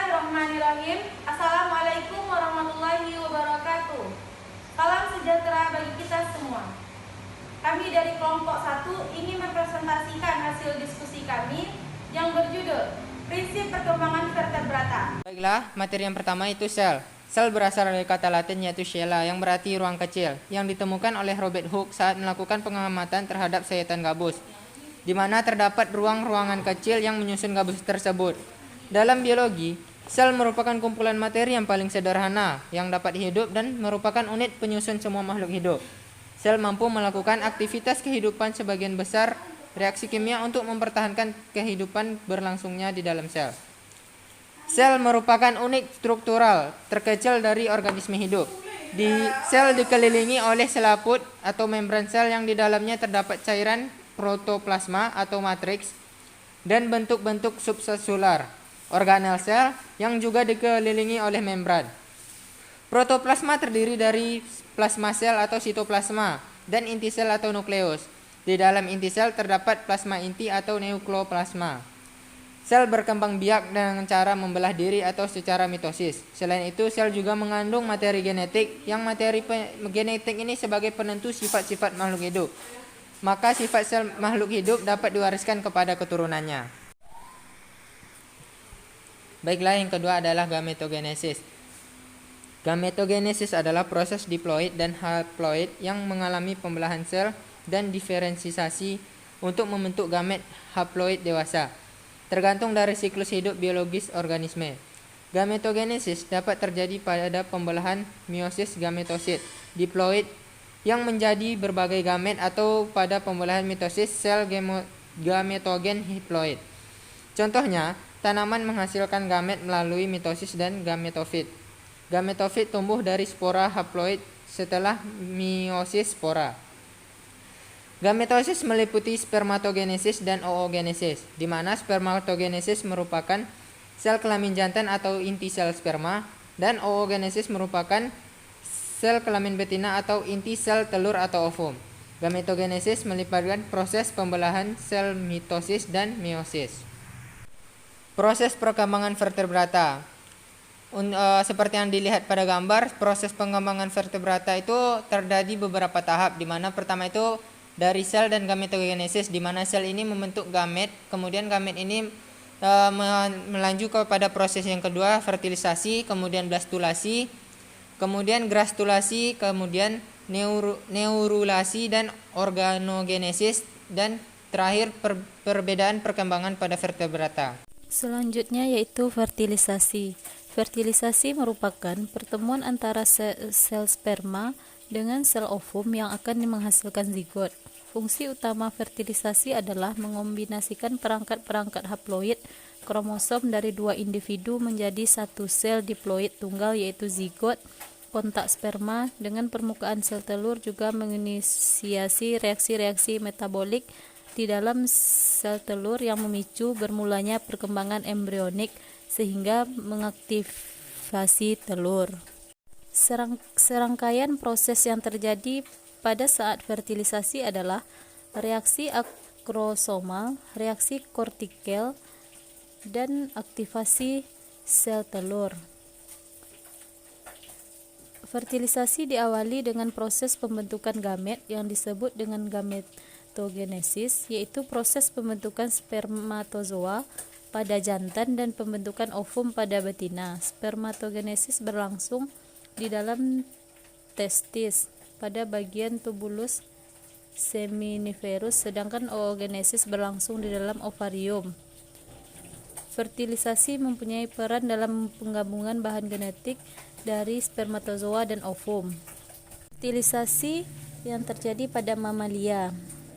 Bismillahirrahmanirrahim. Assalamualaikum warahmatullahi wabarakatuh. Salam sejahtera bagi kita semua. Kami dari kelompok 1 ingin mempresentasikan hasil diskusi kami yang berjudul Prinsip Perkembangan Vertebrata. Baiklah, materi yang pertama itu sel. Sel berasal dari kata Latin yaitu cella yang berarti ruang kecil, yang ditemukan oleh Robert Hooke saat melakukan pengamatan terhadap sayatan gabus, di mana terdapat ruang-ruangan kecil yang menyusun gabus tersebut. Dalam biologi, sel merupakan kumpulan materi yang paling sederhana yang dapat hidup dan merupakan unit penyusun semua makhluk hidup. Sel mampu melakukan aktivitas kehidupan sebagian besar reaksi kimia untuk mempertahankan kehidupan berlangsungnya di dalam sel. Sel merupakan unit struktural terkecil dari organisme hidup. Sel dikelilingi oleh selaput atau membran sel yang di dalamnya terdapat cairan protoplasma atau matriks dan bentuk-bentuk subselular, organel sel yang juga dikelilingi oleh membran. Protoplasma terdiri dari plasma sel atau sitoplasma dan inti sel atau nukleus. Di dalam inti sel terdapat plasma inti atau nukleoplasma. Sel berkembang biak dengan cara membelah diri atau secara mitosis. Selain itu, sel juga mengandung materi genetik, yang materi genetik ini sebagai penentu sifat-sifat makhluk hidup. Maka sifat sel makhluk hidup dapat diwariskan kepada keturunannya. Baiklah, yang kedua adalah gametogenesis. Gametogenesis adalah proses diploid dan haploid yang mengalami pembelahan sel dan diferensiasi untuk membentuk gamet haploid dewasa, tergantung dari siklus hidup biologis organisme. Gametogenesis dapat terjadi pada pembelahan meiosis gametosit diploid yang menjadi berbagai gamet atau pada pembelahan mitosis sel gametogen haploid. Contohnya, tanaman menghasilkan gamet melalui mitosis dan gametofit. Gametofit tumbuh dari spora haploid setelah meiosis spora. Gametosis meliputi spermatogenesis dan oogenesis, di mana spermatogenesis merupakan sel kelamin jantan atau inti sel sperma, dan oogenesis merupakan sel kelamin betina atau inti sel telur atau ovum. Gametogenesis melibatkan proses pembelahan sel mitosis dan meiosis. Proses perkembangan vertebrata. Seperti yang dilihat pada gambar, proses pengembangan vertebrata itu terjadi beberapa tahap, di mana pertama itu dari sel dan gametogenesis, di mana sel ini membentuk gamet, kemudian gamet ini melanjut kepada proses yang kedua, fertilisasi, kemudian blastulasi, kemudian grastulasi, kemudian neurulasi dan organogenesis, dan terakhir perbedaan perkembangan pada vertebrata. Selanjutnya yaitu fertilisasi. Fertilisasi merupakan pertemuan antara sel sperma dengan sel ovum yang akan menghasilkan zigot. Fungsi utama fertilisasi adalah mengombinasikan perangkat-perangkat haploid kromosom dari dua individu menjadi satu sel diploid tunggal yaitu zigot. Kontak sperma dengan permukaan sel telur juga menginisiasi reaksi-reaksi metabolik di dalam sel telur yang memicu bermulanya perkembangan embrionik sehingga mengaktifasi telur. Serangkaian proses yang terjadi pada saat fertilisasi adalah reaksi akrosomal, reaksi kortikel, dan aktivasi sel telur. Fertilisasi diawali dengan proses pembentukan gamet yang disebut dengan gametogenesis, yaitu proses pembentukan spermatozoa pada jantan dan pembentukan ovum pada betina. Spermatogenesis berlangsung di dalam testis pada bagian tubulus seminiferus, sedangkan oogenesis berlangsung di dalam ovarium. Fertilisasi mempunyai peran dalam penggabungan bahan genetik dari spermatozoa dan ovum. Fertilisasi yang terjadi pada mamalia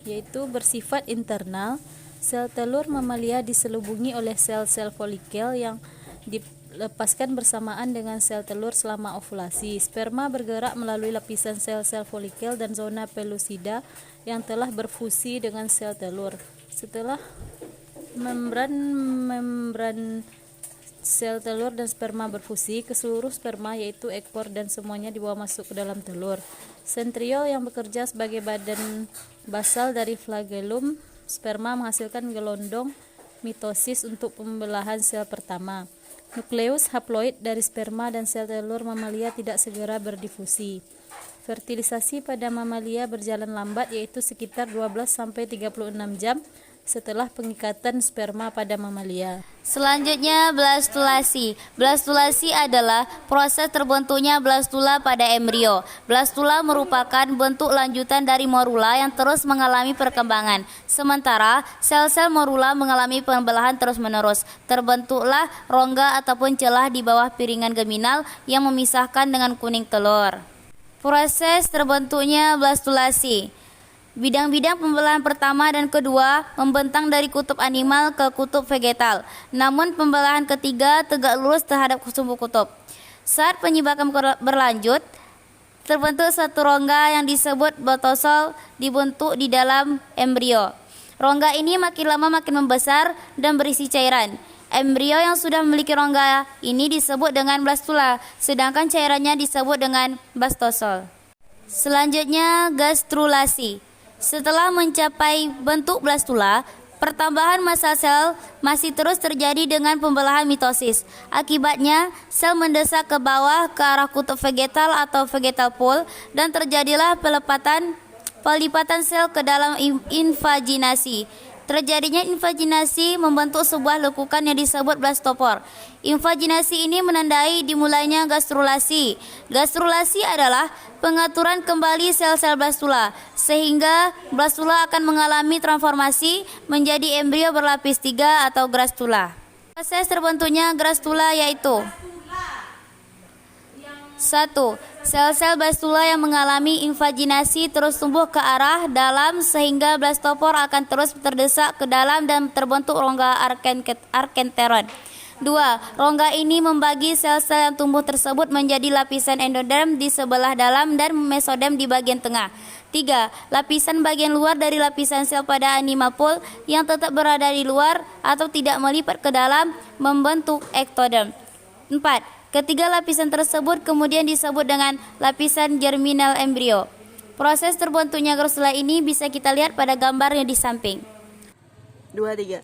yaitu bersifat internal. Sel telur mamalia diselubungi oleh sel-sel folikel yang dilepaskan bersamaan dengan sel telur selama ovulasi. Sperma bergerak melalui lapisan sel-sel folikel dan zona pellucida yang telah berfusi dengan sel telur. Setelah membran sel telur dan sperma berfusi, keseluruh sperma yaitu ekor dan semuanya dibawa masuk ke dalam telur. Sentriol yang bekerja sebagai badan basal dari flagellum sperma menghasilkan gelondong mitosis untuk pembelahan sel pertama. Nukleus haploid dari sperma dan sel telur mamalia tidak segera berdifusi. Fertilisasi pada mamalia berjalan lambat, yaitu sekitar 12-36 jam setelah pengikatan sperma pada mamalia. Selanjutnya, blastulasi. Blastulasi adalah proses terbentuknya blastula pada embrio. Blastula merupakan bentuk lanjutan dari morula yang terus mengalami perkembangan. Sementara sel-sel morula mengalami pembelahan terus-menerus. Terbentuklah rongga ataupun celah di bawah piringan geminal yang memisahkan dengan kuning telur. Proses terbentuknya blastulasi. Bidang-bidang pembelahan pertama dan kedua membentang dari kutub animal ke kutub vegetal. Namun pembelahan ketiga tegak lurus terhadap sumbu kutub. Saat penyebakan berlanjut, terbentuk satu rongga yang disebut botosol dibentuk di dalam embrio. Rongga ini makin lama makin membesar dan berisi cairan. Embrio yang sudah memiliki rongga ini disebut dengan blastula, sedangkan cairannya disebut dengan blastosol. Selanjutnya, gastrulasi. Setelah mencapai bentuk blastula, pertambahan massa sel masih terus terjadi dengan pembelahan mitosis. Akibatnya, sel mendesak ke bawah ke arah kutub vegetal atau vegetal pole dan terjadilah pelipatan sel ke dalam invaginasi. Terjadinya invaginasi membentuk sebuah lekukan yang disebut blastopor. Invaginasi ini menandai dimulainya gastrulasi. Gastrulasi adalah pengaturan kembali sel-sel blastula, sehingga blastula akan mengalami transformasi menjadi embrio berlapis 3 atau grastula. Proses terbentuknya grastula yaitu 1. Sel-sel blastula yang mengalami invaginasi terus tumbuh ke arah dalam sehingga blastopor akan terus terdesak ke dalam dan terbentuk rongga arkenteron. 2. Rongga ini membagi sel-sel yang tumbuh tersebut menjadi lapisan endoderm di sebelah dalam dan mesoderm di bagian tengah. 3. Lapisan bagian luar dari lapisan sel pada animal pole yang tetap berada di luar atau tidak melipat ke dalam membentuk ektoderm. 4. Ketiga lapisan tersebut kemudian disebut dengan lapisan germinal embrio. Proses terbentuknya grastula ini bisa kita lihat pada gambar yang di samping. 2-3.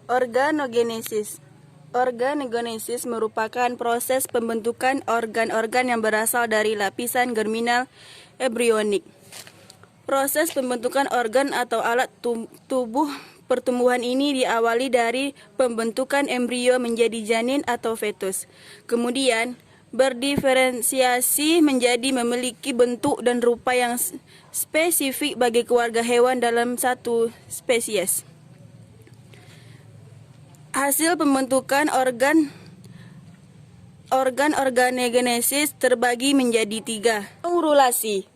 Organogenesis. Organogenesis merupakan proses pembentukan organ-organ yang berasal dari lapisan germinal embrionik. Proses pembentukan organ atau alat tubuh pertumbuhan ini diawali dari pembentukan embrio menjadi janin atau fetus. Kemudian berdiferensiasi menjadi memiliki bentuk dan rupa yang spesifik bagi keluarga hewan dalam satu spesies. Hasil pembentukan organogenesis terbagi menjadi 3. Neurulasi.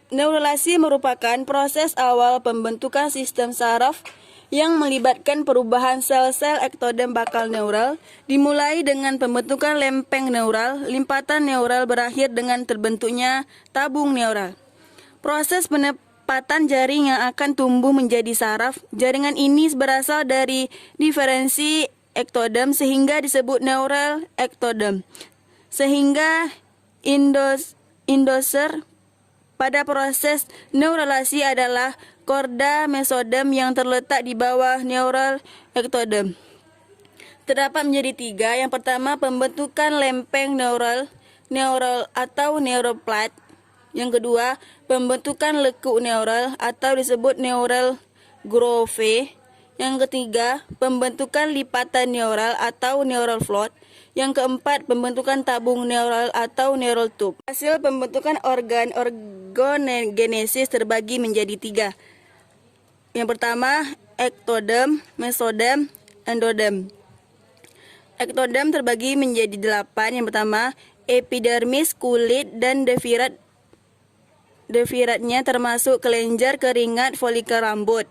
Neurulasi merupakan proses awal pembentukan sistem saraf yang melibatkan perubahan sel-sel ektoderm bakal neural, dimulai dengan pembentukan lempeng neural, limpatan neural berakhir dengan terbentuknya tabung neural. Proses penempatan jaring yang akan tumbuh menjadi saraf, jaringan ini berasal dari diferensi ektoderm sehingga disebut neural ektoderm. Sehingga endoser pada proses neurulasi adalah korda mesoderm yang terletak di bawah neural ektoderm. Terdapat menjadi 3. Yang pertama, pembentukan lempeng neural atau neuroplat. Yang kedua, pembentukan lekuk neural atau disebut neural groove. Yang ketiga, pembentukan lipatan neural atau neural float. Yang keempat, pembentukan tabung neural atau neural tube. Hasil pembentukan organogenesis terbagi menjadi 3. Yang pertama, ektoderm, mesoderm, endoderm. Ektoderm terbagi menjadi 8. Yang pertama, epidermis, kulit, dan deviratnya termasuk kelenjar, keringat, folikel rambut.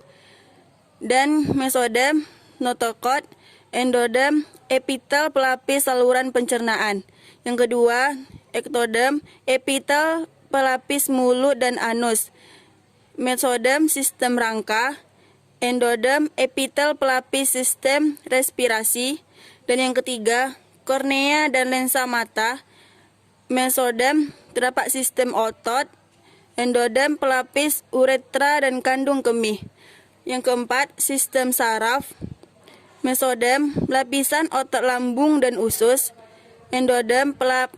Dan mesoderm, notochord, endoderm, epitel, pelapis saluran pencernaan. Yang kedua, ektoderm, epitel, pelapis mulut dan anus. Mesoderm, sistem rangka. Endoderm, epitel, pelapis sistem respirasi. Dan yang ketiga, kornea dan lensa mata. Mesoderm, terdapat sistem otot. Endoderm, pelapis uretra dan kandung kemih. Yang keempat, sistem saraf. Mesodem, lapisan otot lambung dan usus. Endodem, pelap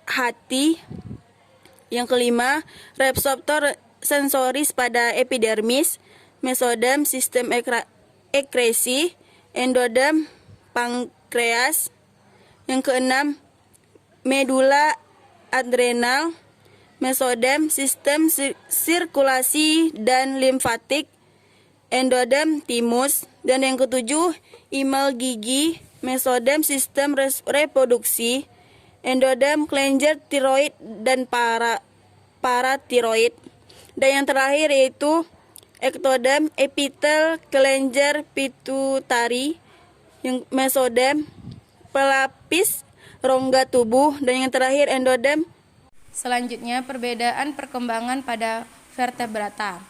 hati. Yang kelima, reseptor sensoris pada epidermis. Mesodem, sistem ekresi. Endodem, pankreas. Yang keenam, medula adrenal. Mesodem, sistem sirkulasi dan limfatik. Endodem, timus. Dan yang ketujuh, imal gigi. Mesodem, sistem reproduksi. Endodem, kelenjar tiroid dan paratiroid. Dan yang terakhir yaitu ektodem, epitel kelenjar pituitari. Yang mesodem, pelapis rongga tubuh. Dan yang terakhir endodem. Selanjutnya, perbedaan perkembangan pada vertebrata.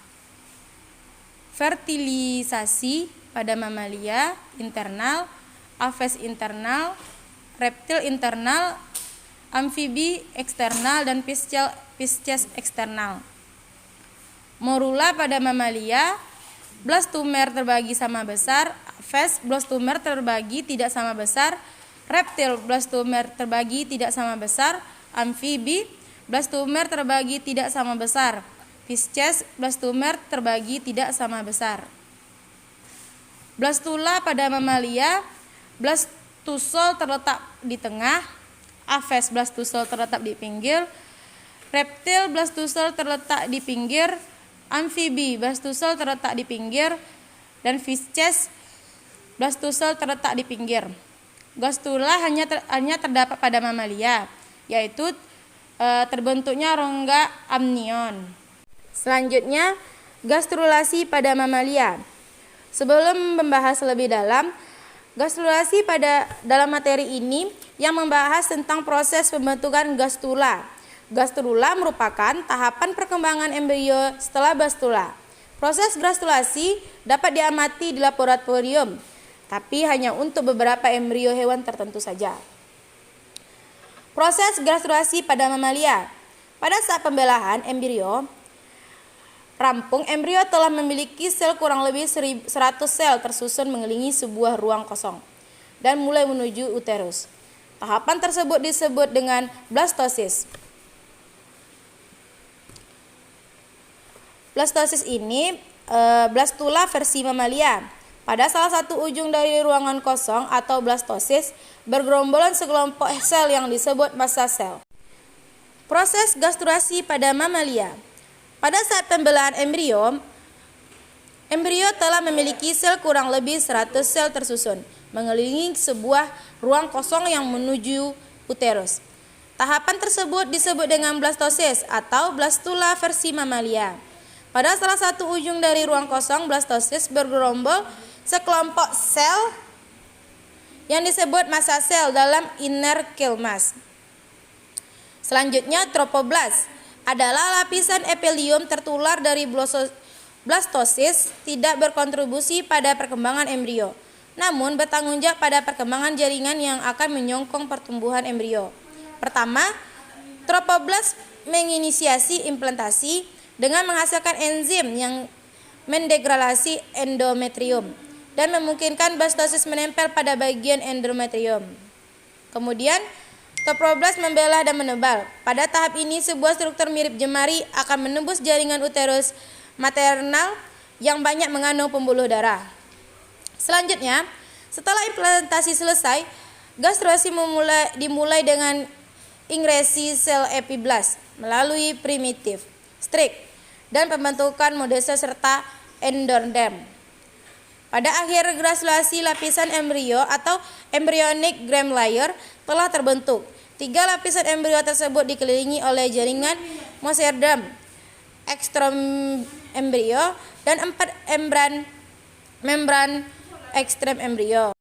Fertilisasi pada mamalia internal, aves internal, reptil internal, amfibi eksternal, dan Pisces eksternal. Morula pada mamalia, blastomer terbagi sama besar, aves blastomer terbagi tidak sama besar, reptil blastomer terbagi tidak sama besar, amfibi blastomer terbagi tidak sama besar, Pisces blastomer terbagi tidak sama besar. Blastula pada mamalia, blastusol terletak di tengah, aves blastusol terletak di pinggir, reptil blastusol terletak di pinggir, amfibi blastusol terletak di pinggir, dan Pisces blastusol terletak di pinggir. Blastula hanya terdapat pada mamalia, yaitu terbentuknya rongga amnion. Selanjutnya, gastrulasi pada mamalia. Sebelum membahas lebih dalam, gastrulasi dalam materi ini yang membahas tentang proses pembentukan gastrula. Gastrula merupakan tahapan perkembangan embrio setelah blastula. Proses gastrulasi dapat diamati di laboratorium, tapi hanya untuk beberapa embrio hewan tertentu saja. Proses gastrulasi pada mamalia. Pada saat pembelahan embrio rampung, embrio telah memiliki sel kurang lebih 100 sel tersusun mengelilingi sebuah ruang kosong dan mulai menuju uterus. Tahapan tersebut disebut dengan blastosis. Blastosis ini blastula versi mamalia. Pada salah satu ujung dari ruangan kosong atau blastosis bergerombolan sekelompok sel yang disebut massa sel. Proses gastrulasi pada mamalia. Pada saat pembelahan embrio telah memiliki sel kurang lebih 100 sel tersusun mengelilingi sebuah ruang kosong yang menuju uterus. Tahapan tersebut disebut dengan blastosis atau blastula versi mamalia. Pada salah satu ujung dari ruang kosong blastosis bergerombol sekelompok sel yang disebut massa sel dalam inner kelmas. Selanjutnya, tropoblast adalah lapisan epitelium tertular dari blastosis, tidak berkontribusi pada perkembangan embrio, namun bertanggung jawab pada perkembangan jaringan yang akan menyokong pertumbuhan embrio. Pertama, tropoblast menginisiasi implantasi dengan menghasilkan enzim yang mendegradasi endometrium dan memungkinkan blastosis menempel pada bagian endometrium. Kemudian, tropoblast membelah dan menebal. Pada tahap ini, sebuah struktur mirip jemari akan menembus jaringan uterus maternal yang banyak mengandung pembuluh darah. Selanjutnya, setelah implantasi selesai, gastrulasi dimulai dengan ingresi sel epiblast melalui primitif, strik, dan pembentukan modese serta endodem. Pada akhir gastrulasi, lapisan embrio atau embryonic gram layer telah terbentuk. 3 lapisan embrio tersebut dikelilingi oleh jaringan mesoderm, ekstrem embrio, dan 4 membran ekstrem embrio.